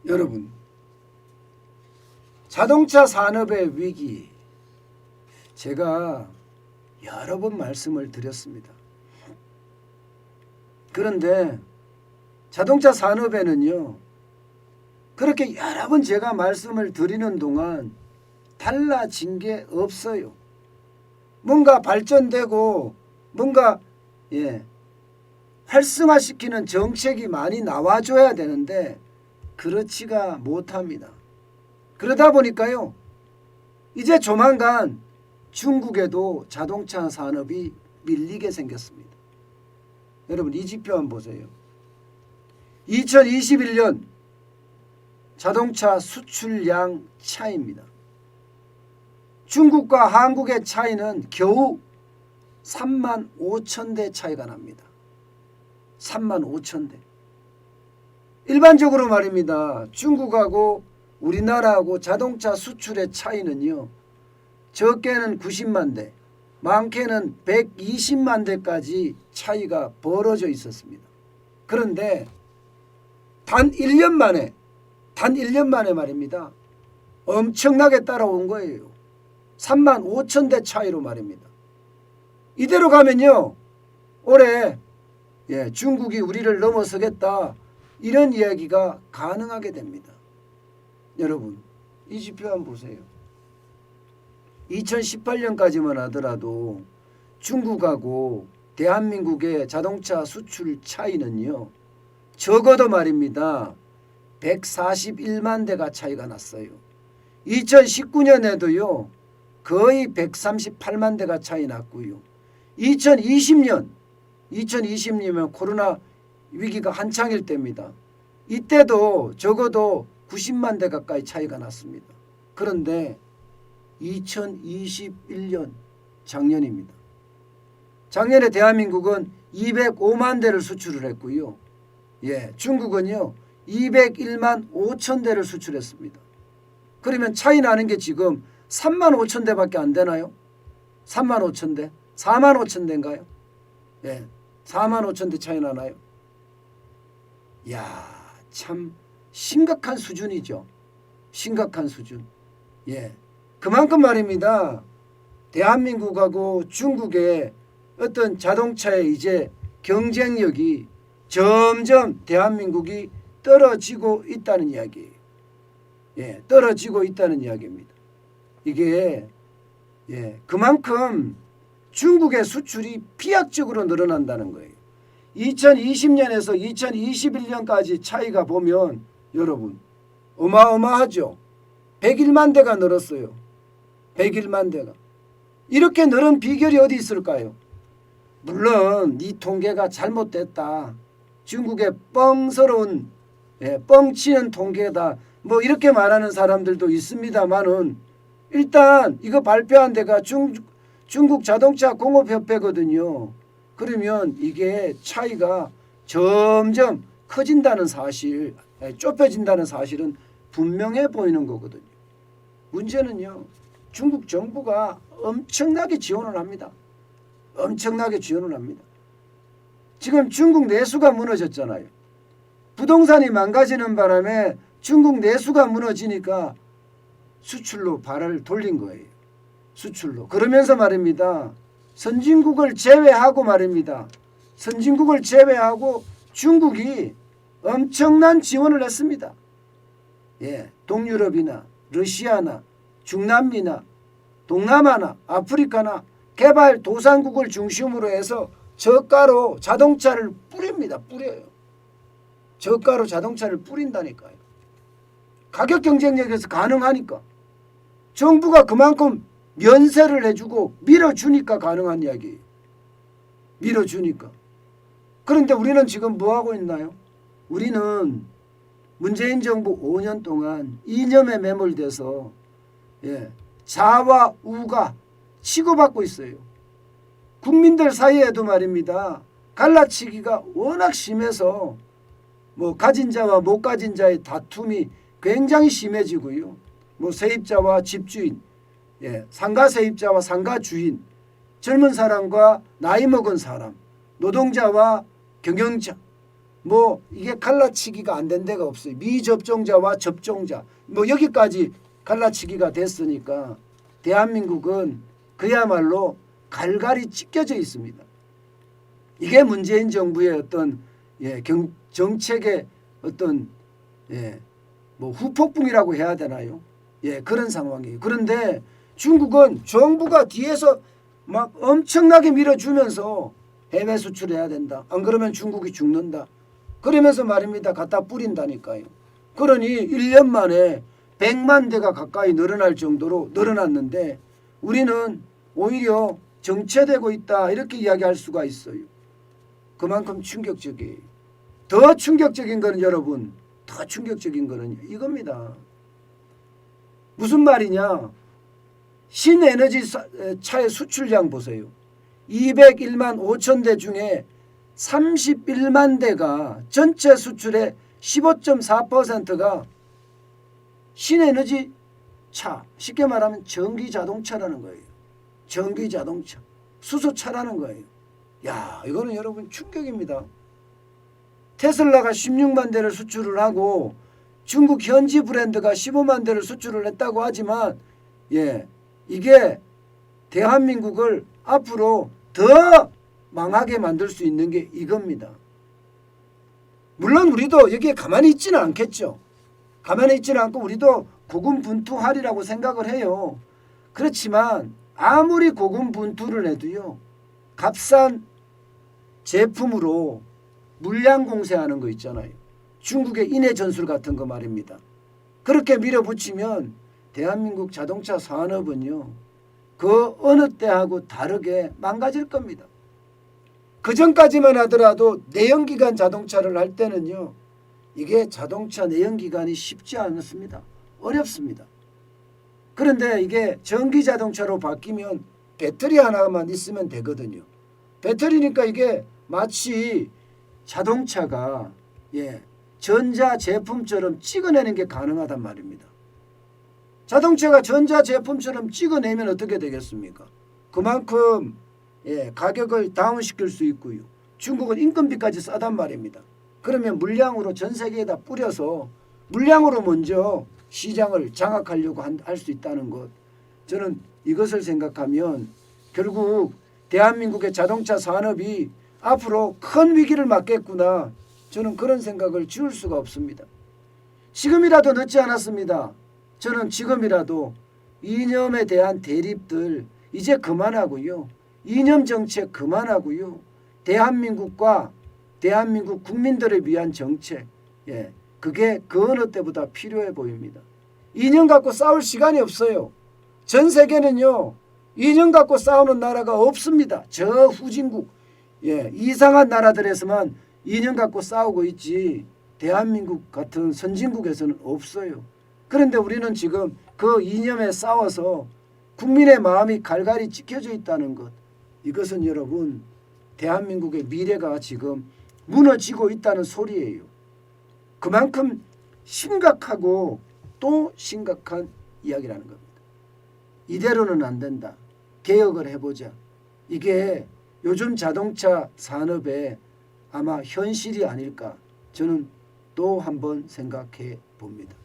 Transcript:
여러분, 자동차 산업의 위기, 제가 여러 번 말씀을 드렸습니다. 그런데 자동차 산업에는요, 그렇게 여러 번 제가 말씀을 드리는 동안 달라진 게 없어요. 뭔가 발전되고 뭔가 활성화시키는 정책이 많이 나와줘야 되는데 그렇지가 못합니다. 그러다 보니까요, 이제 조만간 중국에도 자동차 산업이 밀리게 생겼습니다. 여러분, 이 지표 한번 보세요. 2021년 자동차 수출량 차이입니다. 중국과 한국의 차이는 겨우 3만 5천 대 차이가 납니다. 3만 5천 대. 일반적으로 말입니다. 중국하고 우리나라하고 자동차 수출의 차이는요, 적게는 90만 대, 많게는 120만 대까지 차이가 벌어져 있었습니다. 그런데 단 1년 만에 말입니다, 엄청나게 따라온 거예요. 3만 5천 대 차이로 말입니다. 이대로 가면요, 올해 중국이 우리를 넘어서겠다, 이런 이야기가 가능하게 됩니다. 여러분, 이 지표 한번 보세요. 2018년까지만 하더라도 중국하고 대한민국의 자동차 수출 차이는요, 적어도 말입니다, 141만 대가 차이가 났어요. 2019년에도요 거의 138만 대가 차이 났고요. 2020년이면 코로나 위기가 한창일 때입니다. 이때도 적어도 90만 대 가까이 차이가 났습니다. 그런데 2021년 작년입니다. 작년에 대한민국은 205만 대를 수출을 했고요. 중국은요 201만 5천 대를 수출했습니다. 그러면 차이 나는 게 지금 3만 5천 대밖에 안 되나요? 3만 5천 대? 4만 5천 대인가요? 4만 5천 대 차이 나나요? 야, 참 심각한 수준이죠. 심각한 수준. 그만큼 말입니다, 대한민국하고 중국의 어떤 자동차의 이제 경쟁력이 점점 대한민국이 떨어지고 있다는 이야기예요. 떨어지고 있다는 이야기입니다. 이게 그만큼 중국의 수출이 비약적으로 늘어난다는 거예요. 2020년에서 2021년까지 차이가 보면 여러분 어마어마하죠. 101만 대가 늘었어요. 101만 대가. 이렇게 늘은 비결이 어디 있을까요? 물론 이 통계가 잘못됐다, 중국의 뻥스러운 뻥치는 통계다, 뭐 이렇게 말하는 사람들도 있습니다만은, 일단 이거 발표한 데가 중국 자동차 공업협회거든요. 그러면 이게 차이가 점점 커진다는 사실, 좁혀진다는 사실은 분명해 보이는 거거든요. 문제는요, 중국 정부가 엄청나게 지원을 합니다. 엄청나게 지원을 합니다. 지금 중국 내수가 무너졌잖아요. 부동산이 망가지는 바람에 중국 내수가 무너지니까 수출로 발을 돌린 거예요. 수출로. 그러면서 말입니다, 선진국을 제외하고 말입니다, 선진국을 제외하고 중국이 엄청난 지원을 했습니다. 동유럽이나 러시아나 중남미나 동남아나 아프리카나 개발도상국을 중심으로 해서 저가로 자동차를 뿌립니다. 뿌려요. 저가로 자동차를 뿌린다니까요. 가격 경쟁력에서 가능하니까. 정부가 그만큼 면세를 해주고 밀어주니까 가능한 이야기예요. 밀어주니까. 그런데 우리는 지금 뭐하고 있나요? 우리는 문재인 정부 5년 동안 이념에 매몰돼서 자와 우가 치고받고 있어요. 국민들 사이에도 말입니다, 갈라치기가 워낙 심해서 뭐 가진 자와 못 가진 자의 다툼이 굉장히 심해지고요. 뭐 세입자와 집주인, 상가 세입자와 상가 주인, 젊은 사람과 나이 먹은 사람, 노동자와 경영자, 뭐 이게 갈라치기가 안 된 데가 없어요. 미접종자와 접종자 뭐 여기까지 갈라치기가 됐으니까 대한민국은 그야말로 갈갈이 찢겨져 있습니다. 이게 문재인 정부의 어떤 정책의 어떤 뭐 후폭풍이라고 해야 되나요? 그런 상황이에요. 그런데 중국은 정부가 뒤에서 막 엄청나게 밀어주면서 해외 수출해야 된다. 안 그러면 중국이 죽는다. 그러면서 말입니다. 갖다 뿌린다니까요. 그러니 1년 만에 100만 대가 가까이 늘어날 정도로 늘어났는데 우리는 오히려 정체되고 있다 이렇게 이야기할 수가 있어요. 그만큼 충격적이에요. 더 충격적인 거는 여러분, 더 충격적인 거는 이겁니다. 무슨 말이냐? 신에너지 차의 수출량 보세요. 201만 5천 대 중에 31만 대가 전체 수출의 15.4%가 신에너지 차, 쉽게 말하면 전기 자동차라는 거예요. 전기 자동차, 수소차라는 거예요. 야, 이거는 여러분 충격입니다. 테슬라가 16만 대를 수출을 하고 중국 현지 브랜드가 15만 대를 수출을 했다고 하지만 이게 대한민국을 앞으로 더 망하게 만들 수 있는 게 이겁니다. 물론 우리도 여기에 가만히 있지는 않겠죠. 가만히 있지는 않고 우리도 고군분투하리라고 생각을 해요. 그렇지만 아무리 고군분투를 해도요. 값싼 제품으로 물량 공세하는 거 있잖아요. 중국의 인해 전술 같은 거 말입니다. 그렇게 밀어붙이면 대한민국 자동차 산업은요. 그 어느 때하고 다르게 망가질 겁니다. 그전까지만 하더라도 내연기관 자동차를 할 때는요. 이게 자동차 내연기관이 쉽지 않습니다. 어렵습니다. 그런데 이게 전기자동차로 바뀌면 배터리 하나만 있으면 되거든요. 배터리니까 이게 마치 자동차가 전자제품처럼 찍어내는 게 가능하단 말입니다. 자동차가 전자제품처럼 찍어내면 어떻게 되겠습니까? 그만큼 가격을 다운시킬 수 있고요. 중국은 인건비까지 싸단 말입니다. 그러면 물량으로 전 세계에다 뿌려서 물량으로 먼저 시장을 장악하려고 할 수 있다는 것. 저는 이것을 생각하면 결국 대한민국의 자동차 산업이 앞으로 큰 위기를 맞겠구나. 저는 그런 생각을 지울 수가 없습니다. 지금이라도 늦지 않았습니다. 저는 지금이라도 이념에 대한 대립들 이제 그만하고요. 이념 정책 그만하고요. 대한민국과 대한민국 국민들을 위한 정책. 그게 그 어느 때보다 필요해 보입니다. 이념 갖고 싸울 시간이 없어요. 전 세계는요. 이념 갖고 싸우는 나라가 없습니다. 저 후진국 이상한 나라들에서만 이념 갖고 싸우고 있지 대한민국 같은 선진국에서는 없어요. 그런데 우리는 지금 그 이념에 싸워서 국민의 마음이 갈갈이 찢겨져 있다는 것. 이것은 여러분 대한민국의 미래가 지금 무너지고 있다는 소리예요. 그만큼 심각하고 또 심각한 이야기라는 겁니다. 이대로는 안 된다. 개혁을 해보자. 이게 요즘 자동차 산업의 아마 현실이 아닐까 저는 또 한번 생각해 봅니다.